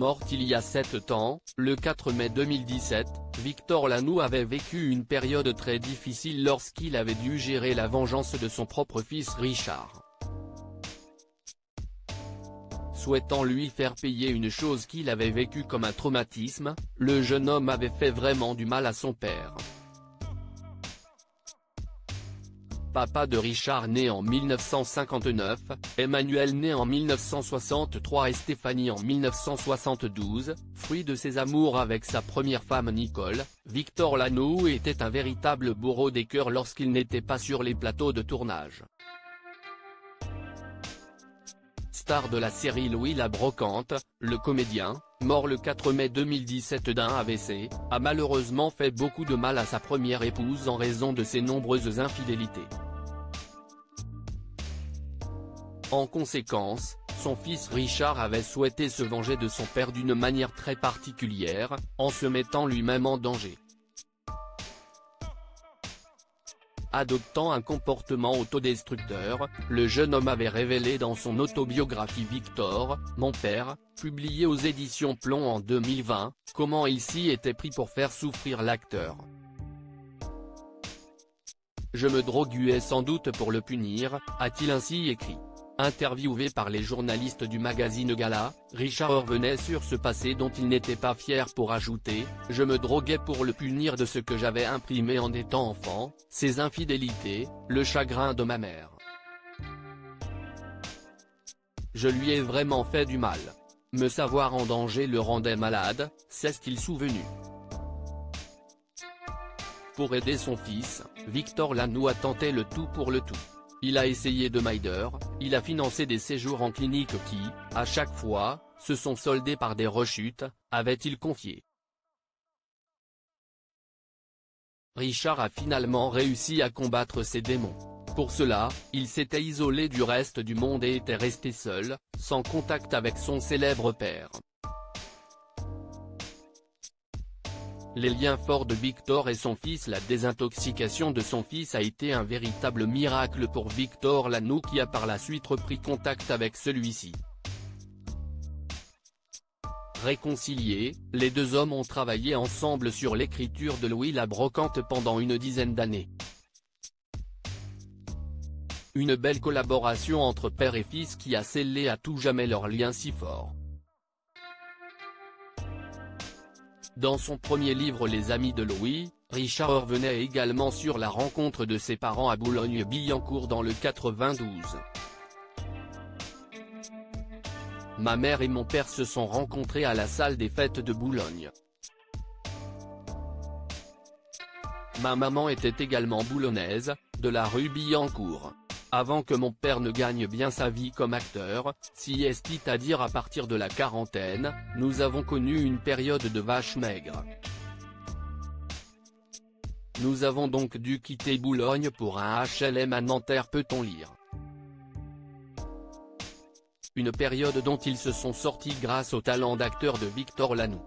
morte il y a 7 ans, le 4 mai 2017, Victor Lanoux avait vécu une période très difficile lorsqu'il avait dû gérer la vengeance de son propre fils Richard. Souhaitant lui faire payer une chose qu'il avait vécue comme un traumatisme, le jeune homme avait fait vraiment du mal à son père. Papa de Richard né en 1959, Emmanuel né en 1963 et Stéphanie en 1972, fruit de ses amours avec sa première femme Nicole, Victor Lanoux était un véritable bourreau des cœurs lorsqu'il n'était pas sur les plateaux de tournage. Star de la série Louis la Brocante, le comédien, mort le 4 mai 2017 d'un AVC, a malheureusement fait beaucoup de mal à sa première épouse en raison de ses nombreuses infidélités. En conséquence, son fils Richard avait souhaité se venger de son père d'une manière très particulière, en se mettant lui-même en danger. Adoptant un comportement autodestructeur, le jeune homme avait révélé dans son autobiographie Victor, mon père, publiée aux éditions Plomb en 2020, comment il s'y était pris pour faire souffrir l'acteur. Je me droguais sans doute pour le punir, a-t-il ainsi écrit. Interviewé par les journalistes du magazine Gala, Richard revenait sur ce passé dont il n'était pas fier pour ajouter « Je me droguais pour le punir de ce que j'avais imprimé en étant enfant, ses infidélités, le chagrin de ma mère. Je lui ai vraiment fait du mal. Me savoir en danger le rendait malade, s'est-il souvenu. » Pour aider son fils, Victor Lanoux a tenté le tout pour le tout. Il a essayé de m'aider, il a financé des séjours en clinique qui, à chaque fois, se sont soldés par des rechutes, avait-il confié. Richard a finalement réussi à combattre ses démons. Pour cela, il s'était isolé du reste du monde et était resté seul, sans contact avec son célèbre père. Les liens forts de Victor et son fils. La désintoxication de son fils a été un véritable miracle pour Victor Lanoux qui a par la suite repris contact avec celui-ci. Réconciliés, les deux hommes ont travaillé ensemble sur l'écriture de Louis la Brocante pendant une dizaine d'années. Une belle collaboration entre père et fils qui a scellé à tout jamais leur lien si fort. Dans son premier livre Les Amis de Louis, Richard revenait également sur la rencontre de ses parents à Boulogne-Billancourt dans le 92. Ma mère et mon père se sont rencontrés à la salle des fêtes de Boulogne. Ma maman était également boulonnaise, de la rue Billancourt. Avant que mon père ne gagne bien sa vie comme acteur, c'est-à-dire à partir de la quarantaine, nous avons connu une période de vache maigre. Nous avons donc dû quitter Boulogne pour un HLM à Nanterre, peut-on lire. Une période dont ils se sont sortis grâce au talent d'acteur de Victor Lanoux.